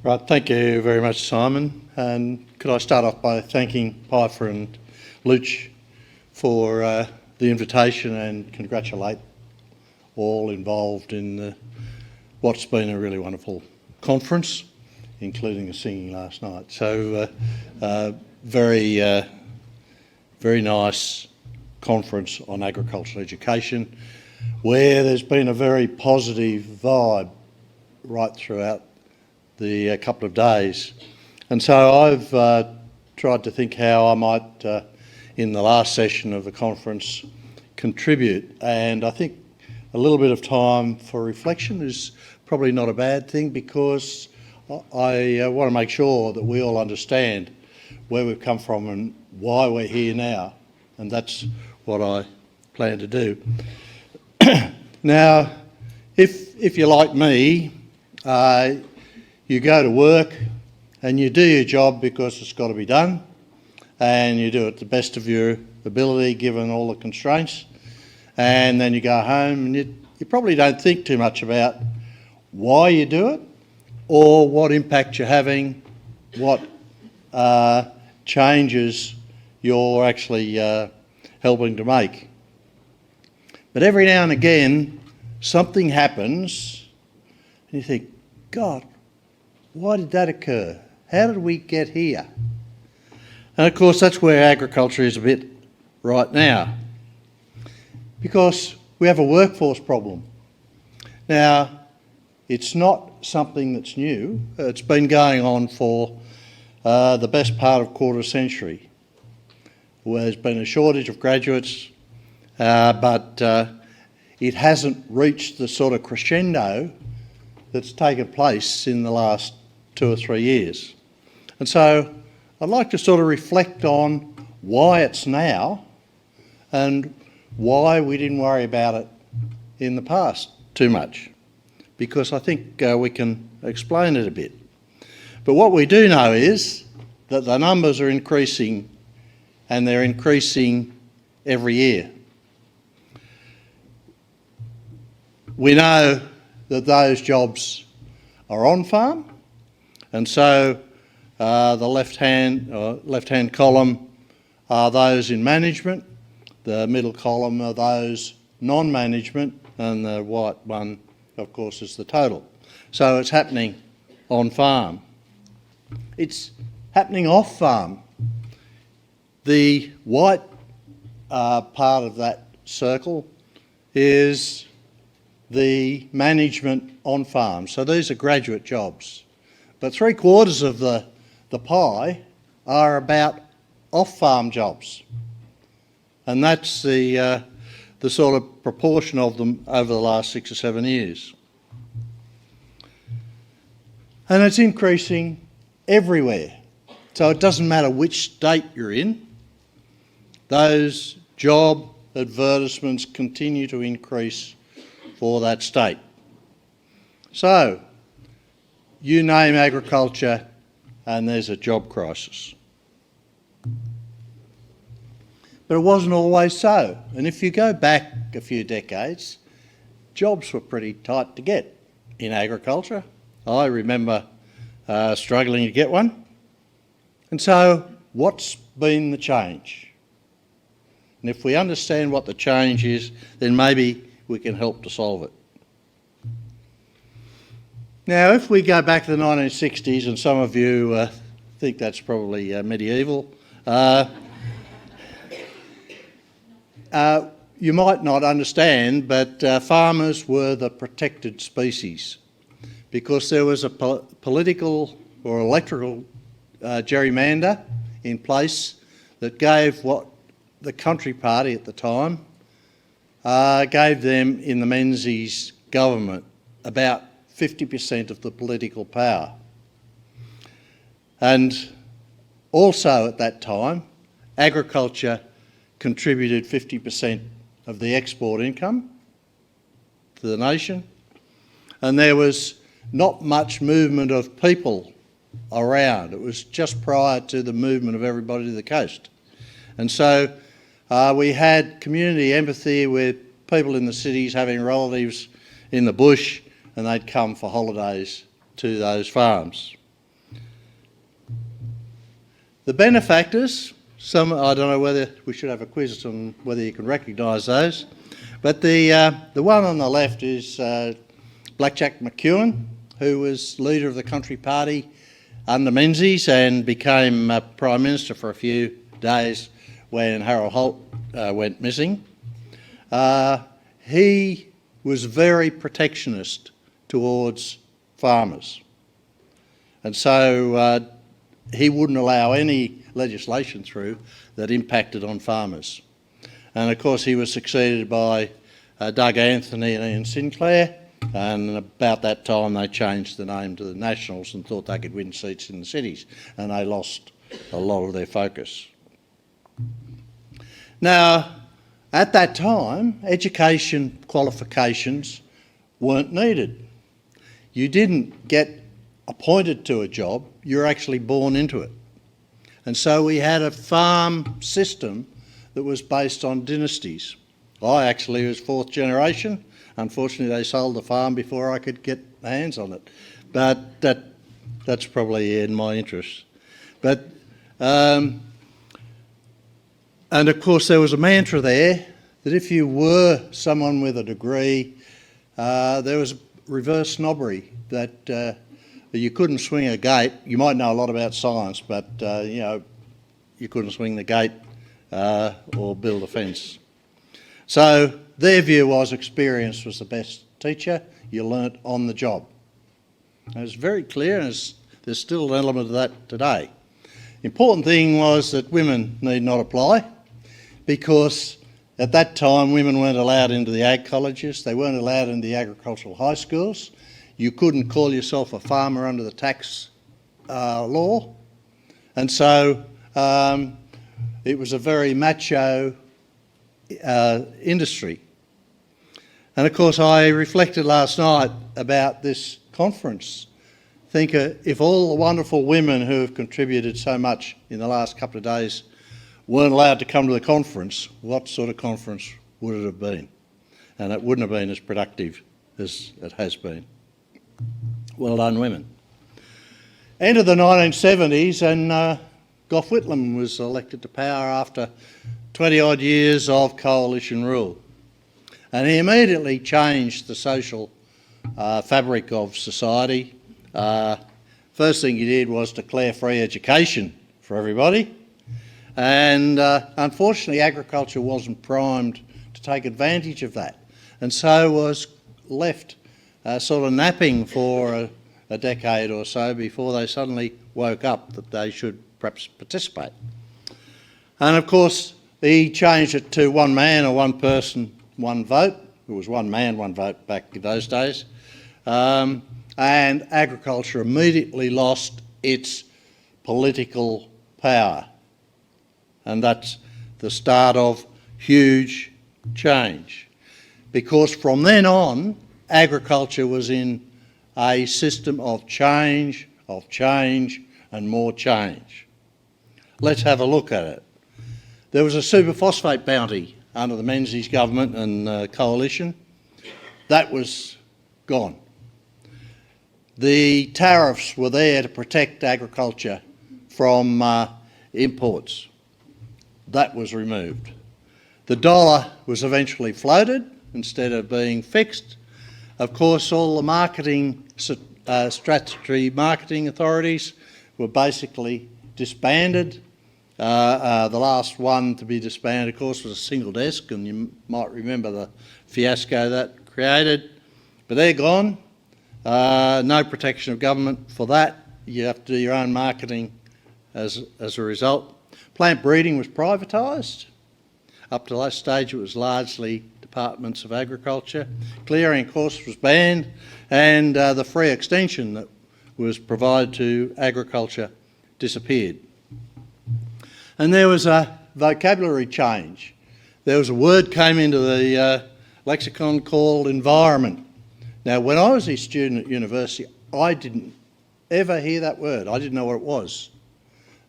Right, thank you very much, Simon. And could I start off by thanking PIEFA and Luch for the invitation and congratulate all involved in what's been a really wonderful conference, including the singing last night. So very nice conference on agricultural education, where there's been a very positive vibe right throughout the couple of days. And so I've tried to think how I might, in the last session of the conference, contribute. And I think a little bit of time for reflection is probably not a bad thing, because I want to make sure that we all understand where we've come from and why we're here now. And that's what I plan to do. Now, if you're like me, you go to work and you do your job because it's got to be done, and you do it to the best of your ability given all the constraints, and then you go home and you probably don't think too much about why you do it or what impact you're having, what changes you're actually helping to make. But every now and again something happens and you think, God, why did that occur? How did we get here? And of course that's where agriculture is a bit right now, because we have a workforce problem. Now, it's not something that's new. It's been going on for the best part of a quarter century, where there's been a shortage of graduates, but it hasn't reached the sort of crescendo that's taken place in the last 2 or 3 years. And so I'd like to sort of reflect on why it's now and why we didn't worry about it in the past too much, because I think we can explain it a bit. But what we do know is that the numbers are increasing, and they're increasing every year. We know that those jobs are on farm, and so the left-hand column are those in management, the middle column are those non-management, and the white one, of course, is the total. So it's happening on farm. It's happening off farm. The white part of that circle is the management on farm. So these are graduate jobs. But 3/4 of the pie are about off-farm jobs. And that's the sort of proportion of them over the last 6 or 7 years. And it's increasing everywhere. So it doesn't matter which state you're in, those job advertisements continue to increase for that state. So you name agriculture and there's a job crisis. But it wasn't always so. And if you go back a few decades, jobs were pretty tight to get in agriculture. I remember struggling to get one. And so what's been the change? And if we understand what the change is, then maybe we can help to solve it. Now, if we go back to the 1960s, and some of you think that's probably medieval, you might not understand, but farmers were the protected species, because there was a political or electoral gerrymander in place that gave what the Country Party at the time gave them in the Menzies government about 50% of the political power. And also at that time, agriculture contributed 50% of the export income to the nation, and there was not much movement of people around. It was just prior to the movement of everybody to the coast. And so we had community empathy with people in the cities having relatives in the bush, and they'd come for holidays to those farms. The benefactors, I don't know whether we should have a quiz on whether you can recognise those, but the one on the left is Blackjack McEwen, who was leader of the Country Party under Menzies and became Prime Minister for a few days when Harold Holt went missing. He was very protectionist towards farmers, and so he wouldn't allow any legislation through that impacted on farmers. And of course he was succeeded by Doug Anthony and Ian Sinclair, and about that time they changed the name to the Nationals and thought they could win seats in the cities, and they lost a lot of their focus. Now, at that time, education qualifications weren't needed. You didn't get appointed to a job, you were actually born into it. And so we had a farm system that was based on dynasties. I actually was fourth generation. Unfortunately, they sold the farm before I could get hands on it. But that's probably in my interest. But, and of course there was a mantra there that if you were someone with a degree, there was reverse snobbery, that you couldn't swing a gate. You might know a lot about science, but you know, you couldn't swing the gate or build a fence. So their view was experience was the best teacher. You learnt on the job. And it was very clear, and there's still an element of that today. Important thing was that women need not apply, because at that time women weren't allowed into the ag colleges, they weren't allowed into the agricultural high schools. You couldn't call yourself a farmer under the tax law, and so it was a very macho industry. And of course I reflected last night about this conference. Think if all the wonderful women who have contributed so much in the last couple of days weren't allowed to come to the conference, what sort of conference would it have been? And it wouldn't have been as productive as it has been. Well done, women. End of the 1970s, and Gough Whitlam was elected to power after 20 odd years of coalition rule. And he immediately changed the social fabric of society. First thing he did was declare free education for everybody. And unfortunately agriculture wasn't primed to take advantage of that, and so was left sort of napping for a decade or so before they suddenly woke up that they should perhaps participate. And of course he changed it to one man or one person, one vote. It was one man, one vote back in those days. And agriculture immediately lost its political power. And that's the start of huge change. Because from then on, agriculture was in a system of change, and more change. Let's have a look at it. There was a superphosphate bounty under the Menzies government and coalition. That was gone. The tariffs were there to protect agriculture from imports. That was removed. The dollar was eventually floated instead of being fixed. Of course, all the marketing, statutory marketing authorities were basically disbanded. The last one to be disbanded, of course, was a single desk, and you might remember the fiasco that created. But they're gone. No protection of government for that. You have to do your own marketing as a result. Plant breeding was privatised. Up to that stage it was largely departments of agriculture. Clearing, of course, was banned, and the free extension that was provided to agriculture disappeared. And there was a vocabulary change. There was a word came into the lexicon called environment. Now, when I was a student at university, I didn't ever hear that word. I didn't know what it was.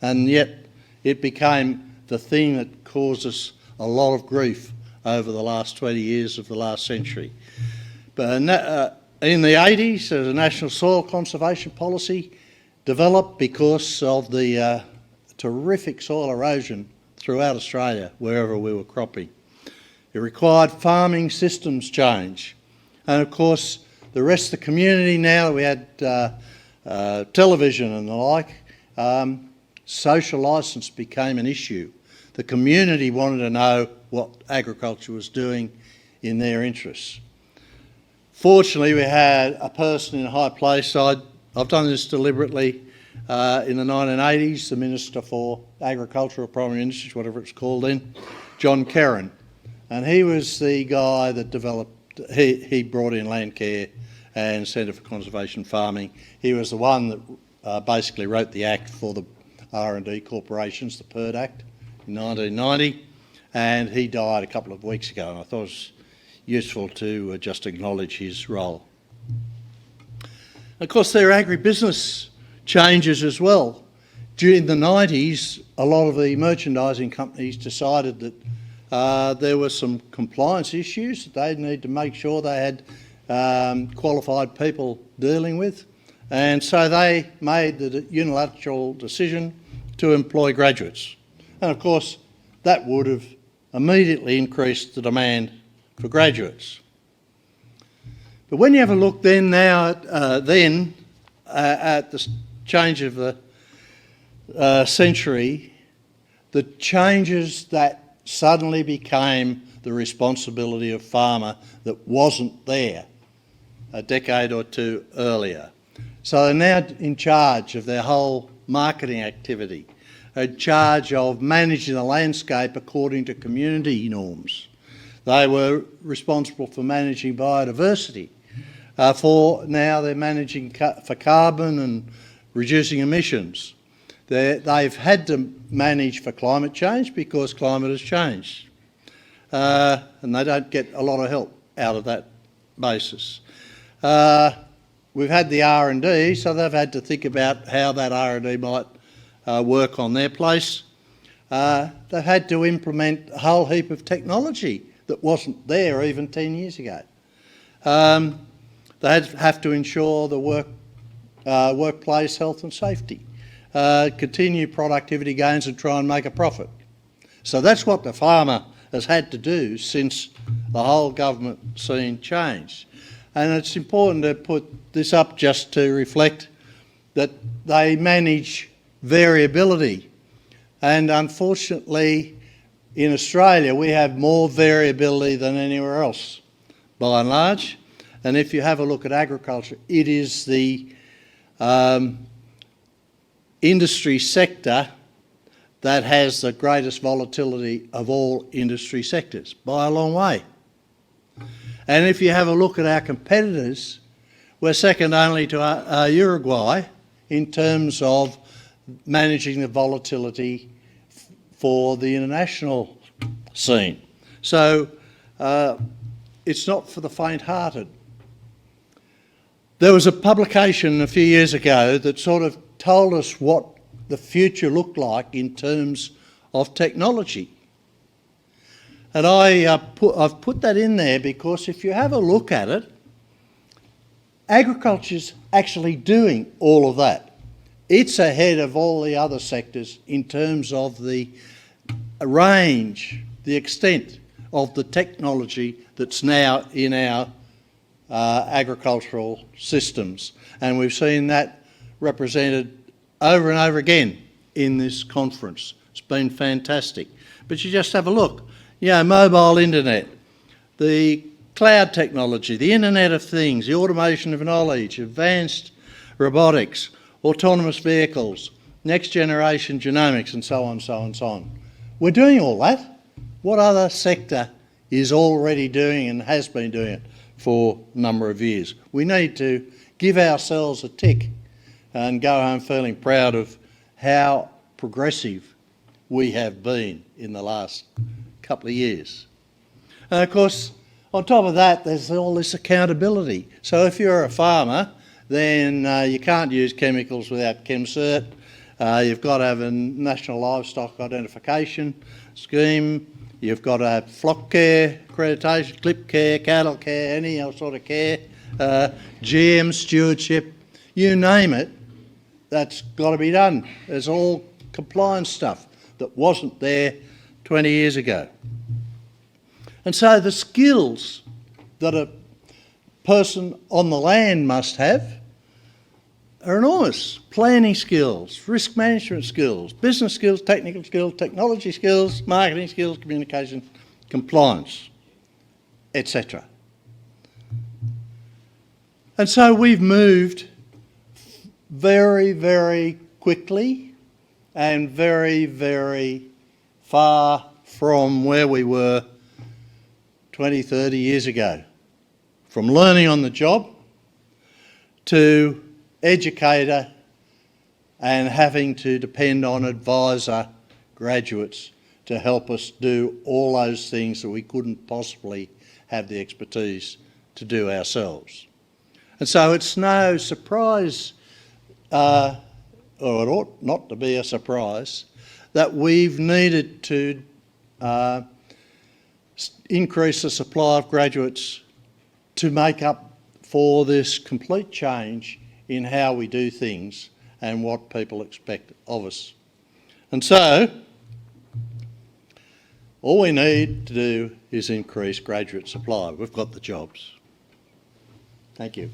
And yet it became the thing that caused us a lot of grief over the last 20 years of the last century. But in the 80s, a national soil conservation policy developed because of the terrific soil erosion throughout Australia, wherever we were cropping. It required farming systems change. And of course, the rest of the community, now that we had television and the like, social licence became an issue. The community wanted to know what agriculture was doing in their interests. Fortunately, we had a person in a high place. I've done this deliberately in the 1980s, the Minister for Agriculture or Primary Industries, whatever it's called then, John Kerrin. And he was the guy that developed, he brought in Land Care and Centre for Conservation Farming. He was the one that basically wrote the act for the R&D corporations, the PIRD Act, in 1990, and he died a couple of weeks ago, and I thought it was useful to just acknowledge his role. Of course, there are agribusiness changes as well. During the 90s, a lot of the merchandising companies decided that there were some compliance issues that they need to make sure they had qualified people dealing with, and so they made the unilateral decision to employ graduates. And of course, that would have immediately increased the demand for graduates. But when you have a look then now at the change of the century, the changes that suddenly became the responsibility of farmer that wasn't there a decade or two earlier. So they're now in charge of their whole marketing activity, in charge of managing the landscape according to community norms. They were responsible for managing biodiversity. Now they're managing for carbon and reducing emissions. They've had to manage for climate change because climate has changed. And they don't get a lot of help out of that basis. We've had the R&D, so they've had to think about how that R&D might work on their place. They've had to implement a whole heap of technology that wasn't there even 10 years ago. They have to ensure the workplace health and safety, continue productivity gains and try and make a profit. So that's what the farmer has had to do since the whole government scene changed. And it's important to put this up just to reflect that they manage variability. And unfortunately, in Australia, we have more variability than anywhere else, by and large. And if you have a look at agriculture, it is the industry sector that has the greatest volatility of all industry sectors, by a long way. And if you have a look at our competitors, we're second only to Uruguay in terms of managing the volatility for the international scene. So it's not for the faint-hearted. There was a publication a few years ago that sort of told us what the future looked like in terms of technology. And I've put that in there because if you have a look at it, agriculture's actually doing all of that. It's ahead of all the other sectors in terms of the range, the extent of the technology that's now in our agricultural systems. And we've seen that represented over and over again in this conference. It's been fantastic. But you just have a look. You know, mobile internet, the cloud technology, the Internet of Things, the automation of knowledge, advanced robotics, autonomous vehicles, next generation genomics, and so on, so on, so on. We're doing all that. What other sector is already doing and has been doing it for a number of years? We need to give ourselves a tick and go home feeling proud of how progressive we have been in the last couple of years. And of course, on top of that, there's all this accountability. So if you're a farmer, then you can't use chemicals without ChemCert. You've got to have a National Livestock Identification Scheme. You've got to have flock care accreditation, clip care, cattle care, any sort of care, GM stewardship, you name it, that's got to be done. There's all compliance stuff that wasn't there 20 years ago. And so the skills that a person on the land must have are enormous. Planning skills, risk management skills, business skills, technical skills, technology skills, marketing skills, communication, compliance, etc. And so we've moved very, very quickly and very, very far from where we were 20, 30 years ago. From learning on the job to educator and having to depend on advisor graduates to help us do all those things that we couldn't possibly have the expertise to do ourselves. And so it's no surprise, or it ought not to be a surprise, that we've needed to increase the supply of graduates to make up for this complete change in how we do things and what people expect of us. And so, all we need to do is increase graduate supply. We've got the jobs. Thank you.